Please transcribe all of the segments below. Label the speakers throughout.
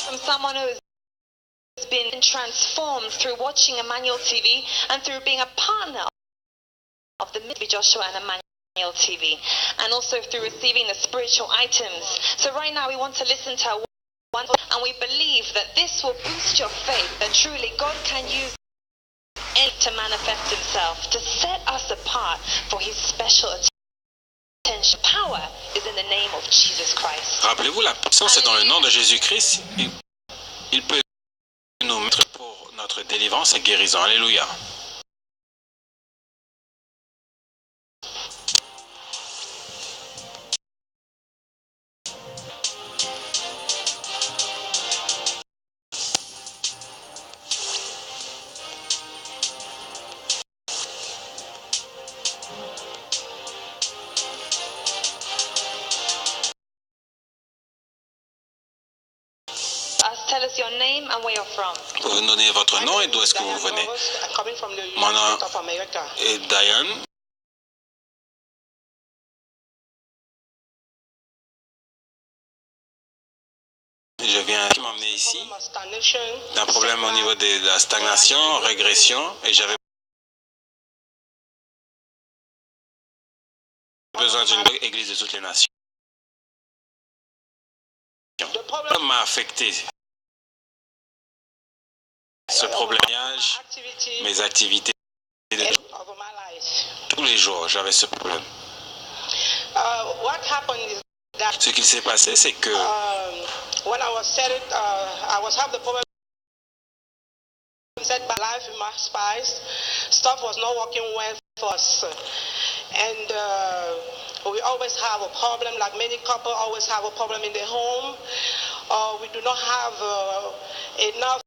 Speaker 1: From someone who's been transformed through watching Emmanuel TV and through being a partner of the Ministry Joshua and Emmanuel TV, and also through receiving the spiritual items. So right now we want to listen to one, and we believe that this will boost your faith, that truly God can use it to manifest himself, to set us apart for his special attention. Power is in the name of Jesus Christ.
Speaker 2: Rappelez-vous, la puissance est dans le nom de Jésus-Christ. Il peut nous mettre pour notre délivrance et guérison. Alléluia.
Speaker 1: Tell us your name and where you're from.
Speaker 2: Vous nous donnez votre nom et d'où est-ce que vous venez. Mon nom est Diane. Je viens m'emmener ici d'un problème au niveau de la stagnation, régression, et j'avais besoin d'une église de toutes les nations. Le problème m'a affecté. Ce problème, mes activités de tous les jours, j'avais ce problème. Ce qu'il s'est passé, c'est que
Speaker 3: when I was having the problem set by life in my spies, stuff was not working well for us, and we always have a problem. Like many couples always have a problem in their home. We do not have enough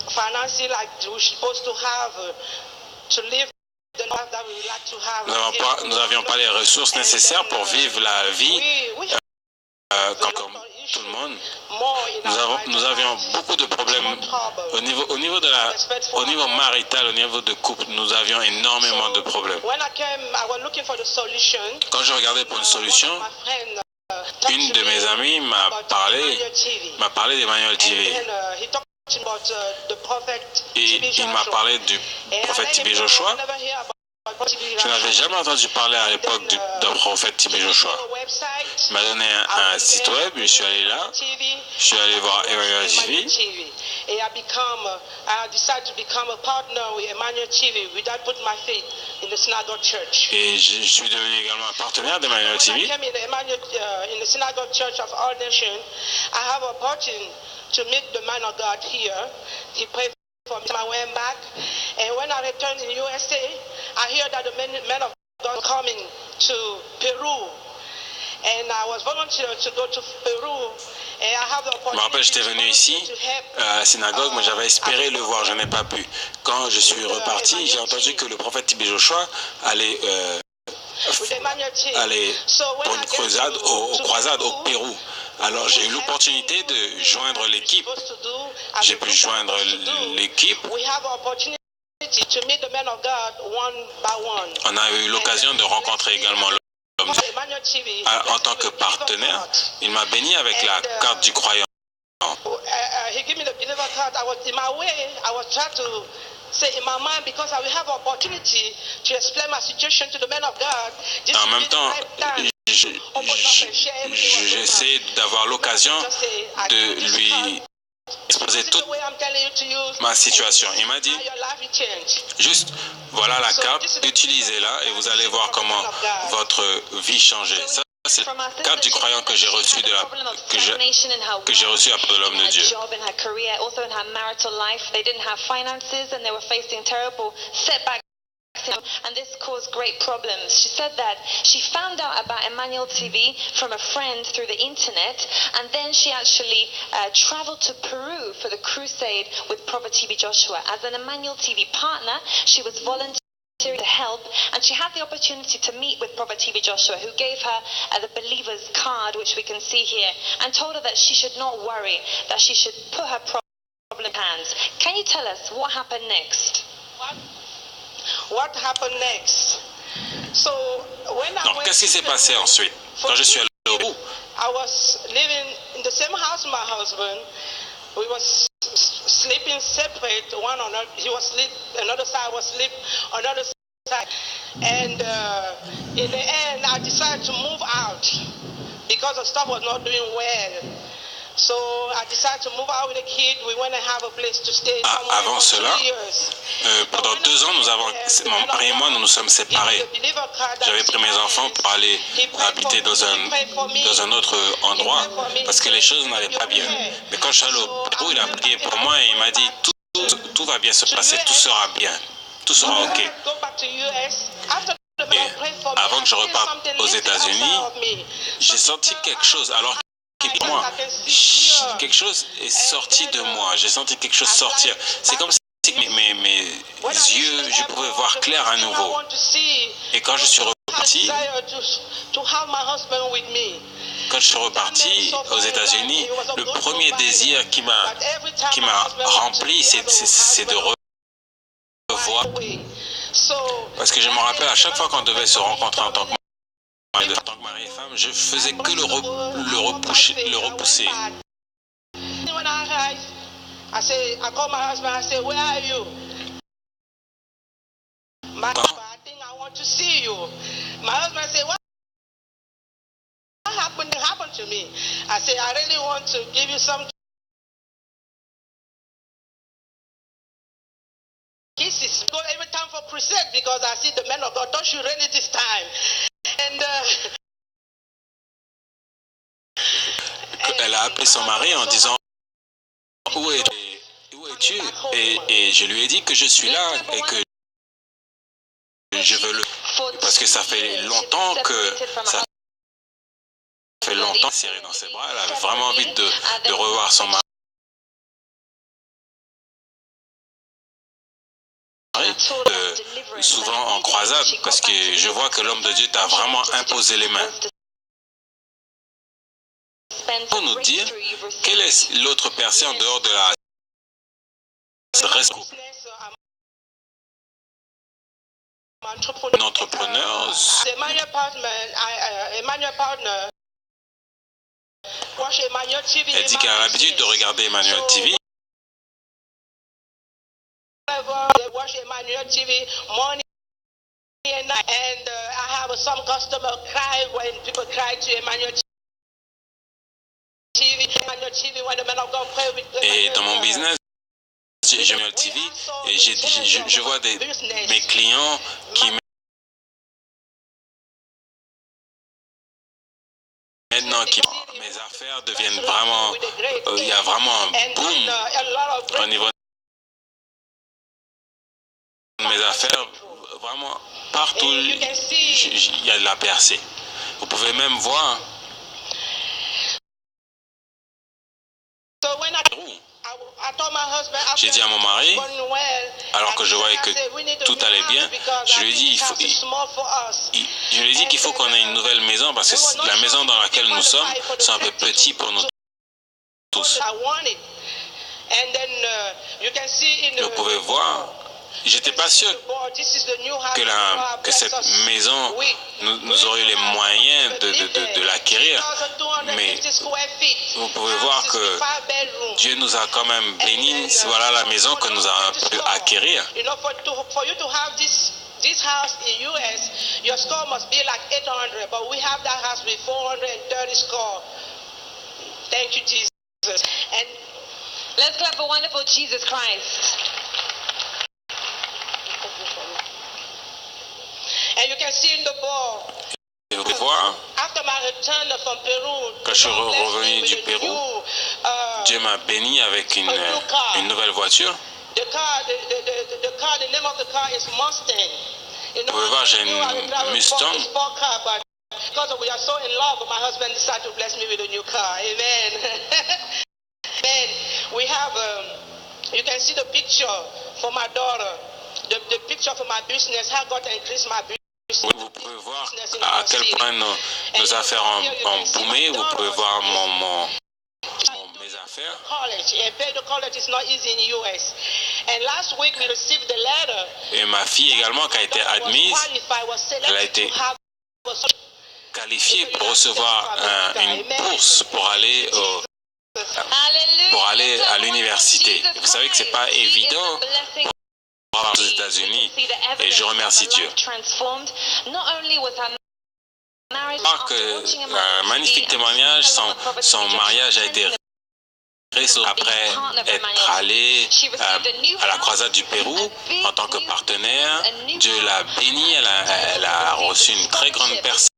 Speaker 3: financing like we're supposed to have to live the life that we would like to have.
Speaker 2: Nous n'avions pas les ressources nécessaires pour vivre la vie comme tout le monde. Nous avions beaucoup de problèmes au niveau marital, au niveau de couple. Nous avions énormément de problèmes. Quand je regardais pour une solution, une de mes amies m'a parlé d'Emmanuel TV. Et il m'a parlé du prophète Tibé Joshua. Je n'avais jamais entendu parler à l'époque d'un prophète Tibé Joshua. Il m'a donné un site web, je suis allé là, je suis allé voir Emmanuel TV. Et je suis devenu également un partenaire d'Emmanuel TV.
Speaker 3: To meet the man of God here. He prayed for me. I went back, and when I returned in USA, I hear that the men of God coming to Peru, and I was volunteered to go to Peru. And I have the opportunity.
Speaker 2: Je me rappelle, j'étais venu ici à la synagogue, mais j'avais espéré le voir, je n'ai pas pu. Quand je suis reparti, j'ai entendu que le prophète Tibé Joshua allait pour une croisade au Pérou. Alors j'ai eu l'opportunité de joindre l'équipe. J'ai pu joindre l'équipe. On a eu l'occasion de rencontrer également l'homme en tant que partenaire. Il m'a béni avec la carte du croyant. En même temps, j'essaie d'avoir l'occasion de lui exposer toute ma situation. Il m'a dit, juste, voilà la carte, utilisez-la et vous allez voir comment votre vie changeait. Ça, c'est la carte du croyant que j'ai reçue que j'ai reçue après de l'homme de Dieu.
Speaker 1: And this caused great problems. She said that she found out about Emmanuel TV from a friend through the internet, and then she actually traveled to Peru for the crusade with Prophet TB Joshua. As an Emmanuel TV partner, she was volunteering to help, and she had the opportunity to meet with Prophet TB Joshua, who gave her the believer's card, which we can see here, and told her that she should not worry, that she should put her problem in hands. Can you tell us what happened next?
Speaker 3: What happened next? So, when
Speaker 2: Donc, qu'est-ce qui s'est passé ensuite? Quand je suis allé au Pérou,
Speaker 3: I was living in the same house with my husband. We was sleeping separate. One on he was sleep another side, was sleep another side. And in the end, I decided to move out because the stuff was not doing well. So I decided to move out with the kid. We went and have a place to stay.
Speaker 2: Avant cela, pendant 2 ans, mon mari et moi, nous nous sommes séparés. J'avais pris mes enfants pour aller habiter dans un autre endroit parce que les choses n'allaient pas bien. Mais quand je suis allé au Pérou, il a prié pour moi et il m'a dit tout va bien se passer, tout sera bien, tout sera ok. Et avant que je reparte aux États-Unis, j'ai senti quelque chose alors que moi, quelque chose est sorti de moi. J'ai senti quelque chose sortir. C'est comme si mes yeux, je pouvais voir clair à nouveau. Et quand je suis reparti, aux États-Unis, le premier désir qui m'a rempli, c'est de revoir. Parce que je me rappelle à chaque fois qu'on devait se rencontrer en tant que mari et femme, je faisais que le repousser.
Speaker 3: I called my husband, I said, where are you? I think I want to see you. My husband said, what happened to me? I said, I really want to give you some kisses. Go every time for crusade because I see the men of God. Don't you ready this time? And
Speaker 2: elle a appelé son mari en disant où es-tu? Et je lui ai dit que je suis là et que je veux parce que ça fait longtemps serré dans ses bras. Elle avait vraiment envie de revoir son mari. Souvent en croisade parce que je vois que l'homme de Dieu t'a vraiment imposé les mains. Pour nous dire quelle est l'autre personne en dehors de la entrepreneur. Elle dit qu'elle a l'habitude de regarder Emmanuel TV.
Speaker 3: Watch Emmanuel TV morning and night, and I have some customer cry when people cry to Emmanuel TV. Emmanuel TV when the men of God pray with. Et
Speaker 2: dans mon business, j'ai Emmanuel TV et je vois mes clients qui maintenant mes affaires deviennent vraiment, il y a vraiment un boom au niveau mes affaires, vraiment partout il y a de la percée. Vous pouvez même voir j'ai dit à mon mari, alors que je voyais que tout allait bien, je lui ai dit qu'il faut qu'on ait une nouvelle maison parce que la maison dans laquelle nous sommes, c'est un peu petit pour nous tous. Et vous pouvez voir, j'étais pas sûr que cette maison, nous aurions les moyens de l'acquérir. Mais vous pouvez voir que Dieu nous a quand même bénis. Voilà la maison que nous avons pu acquérir.
Speaker 3: This house in US, your score must be like 800, but we have that house with 430 score. Thank you, Jesus. And
Speaker 1: let's clap for wonderful Jesus Christ.
Speaker 3: And you can see in the ball.
Speaker 2: Vous pouvez voir,
Speaker 3: After my return from Peru,
Speaker 2: quand je suis revenu du Pérou, Dieu m'a béni avec une nouvelle voiture.
Speaker 3: The name of the car is Mustang.
Speaker 2: Vous pouvez voir, j'ai une Mustang.
Speaker 3: Because we are so in love, my husband decided to bless me with a new car. Amen. Then we have, you can see the picture for my daughter, the picture for my business, how God increased my business.
Speaker 2: Vous pouvez voir à quel point nos affaires ont boomé. Vous pouvez voir mes affaires. Et ma fille également qui a été admise, elle a été qualifié pour recevoir une bourse pour aller à l'université. Vous savez que c'est pas évident pour avoir aux États-Unis, et je remercie Dieu. Un magnifique témoignage, son mariage a été après être allé à la croisade du Pérou en tant que partenaire. Dieu l'a bénie, elle a reçu une très grande percée.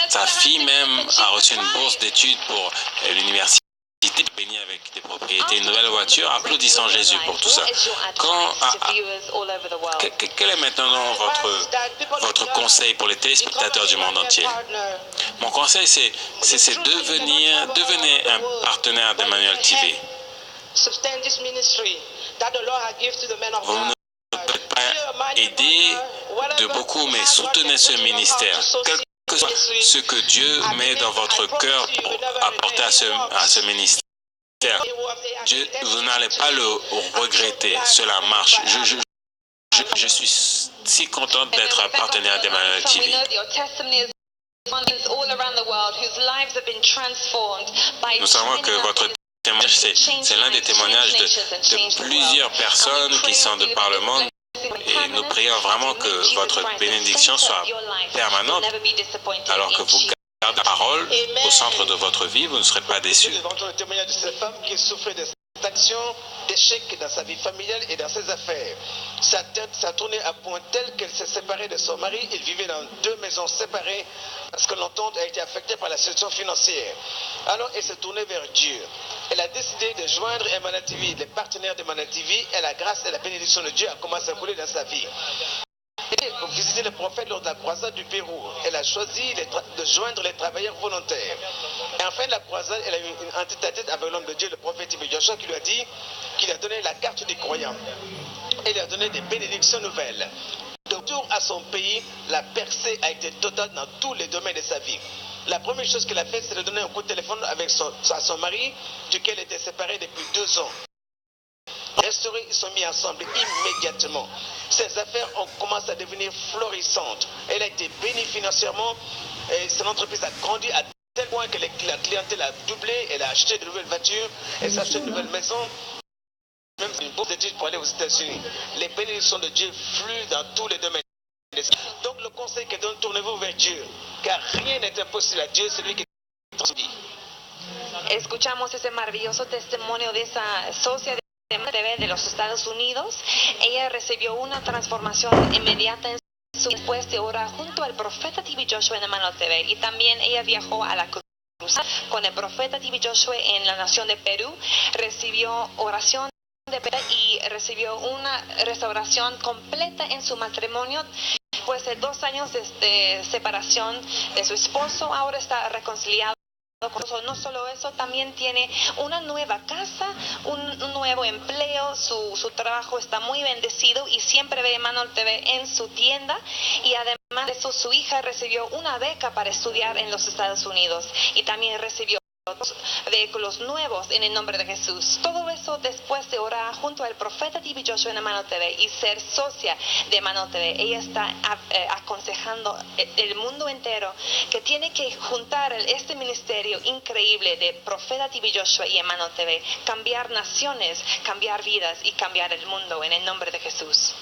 Speaker 2: Sa fille même a reçu une bourse d'études pour l'université, bénie avec des propriétés, une nouvelle voiture. Applaudissons Jésus pour tout ça. Quel est maintenant votre conseil pour les téléspectateurs du monde entier? Mon conseil, c'est devenez un partenaire d'Emmanuel TV. Vous ne pouvez pas aider de beaucoup, mais soutenez ce ministère. Quel que soit ce que Dieu met dans votre cœur pour apporter à ce ministère, vous n'allez pas le regretter. Cela marche. Je suis si contente d'être un partenaire d'Emmanuel TV. Nous savons que votre témoignage, c'est l'un des témoignages de plusieurs personnes qui sont de par le monde. Et nous prions vraiment que votre bénédiction soit permanente, alors que vous gardez la parole au centre de votre vie, vous ne serez pas déçus.
Speaker 4: Nous entendons le témoignage de cette femme qui souffrait d'actions, d'échecs dans sa vie familiale et dans ses affaires. Sa tête s'est tournée à point tel qu'elle s'est séparée de son mari. Ils vivaient dans 2 maisons séparées parce que l'entente a été affectée par la situation financière. Alors elle s'est tournée vers Dieu. Elle a décidé de joindre Emmanuel TV, les partenaires d'Emmanuel TV, et la grâce et la bénédiction de Dieu a commencé à couler dans sa vie. Pour visiter le prophète lors de la croisade du Pérou, elle a choisi de joindre les travailleurs volontaires. Et en fin de la croisade, elle a eu une tête-à-tête avec l'homme de Dieu, le prophète Joshua, qui lui a dit qu'il a donné la carte des croyants. Et il a donné des bénédictions nouvelles. De retour à son pays, la percée a été totale dans tous les domaines de sa vie. La première chose qu'elle a faite, c'est de donner un coup de téléphone à son mari, duquel elle était séparée depuis 2 ans. Restaurés, ils sont mis ensemble immédiatement. Ses affaires ont commencé à devenir florissantes. Elle a été bénie financièrement et son entreprise a grandi à tel point que la clientèle a doublé. Elle a acheté de nouvelles voitures, elle s'est acheté de nouvelles maisons, même une bourse d'études pour aller aux États-Unis. Les bénédictions de Dieu fluent dans tous les domaines. Donc le conseil que donne, tournez-vous vers Dieu, car rien n'est impossible à Dieu, celui qui transmet.
Speaker 1: Escuchamos ese maravilloso testimonio de esa socia TV de los Estados Unidos. Ella recibió una transformación inmediata en su después de orar junto al profeta TV Joshua en Emmanuel TV, y también ella viajó a la cruz con el profeta TV Joshua en la nación de Perú, recibió oración y recibió una restauración completa en su matrimonio. Después de 2 años de separación de su esposo, ahora está reconciliado. No solo eso, también tiene una nueva casa, un nuevo empleo, su trabajo está muy bendecido y siempre ve Emmanuel TV en su tienda, y además de eso su hija recibió una beca para estudiar en los Estados Unidos y también recibió vehículos nuevos en el nombre de Jesús. Todo eso después de orar junto al profeta TV Joshua en Emmanuel TV y ser socia de Emmanuel TV. Ella está aconsejando el mundo entero que tiene que juntar este ministerio increíble de profeta TV Joshua y Emmanuel TV, cambiar naciones, cambiar vidas y cambiar el mundo en el nombre de Jesús.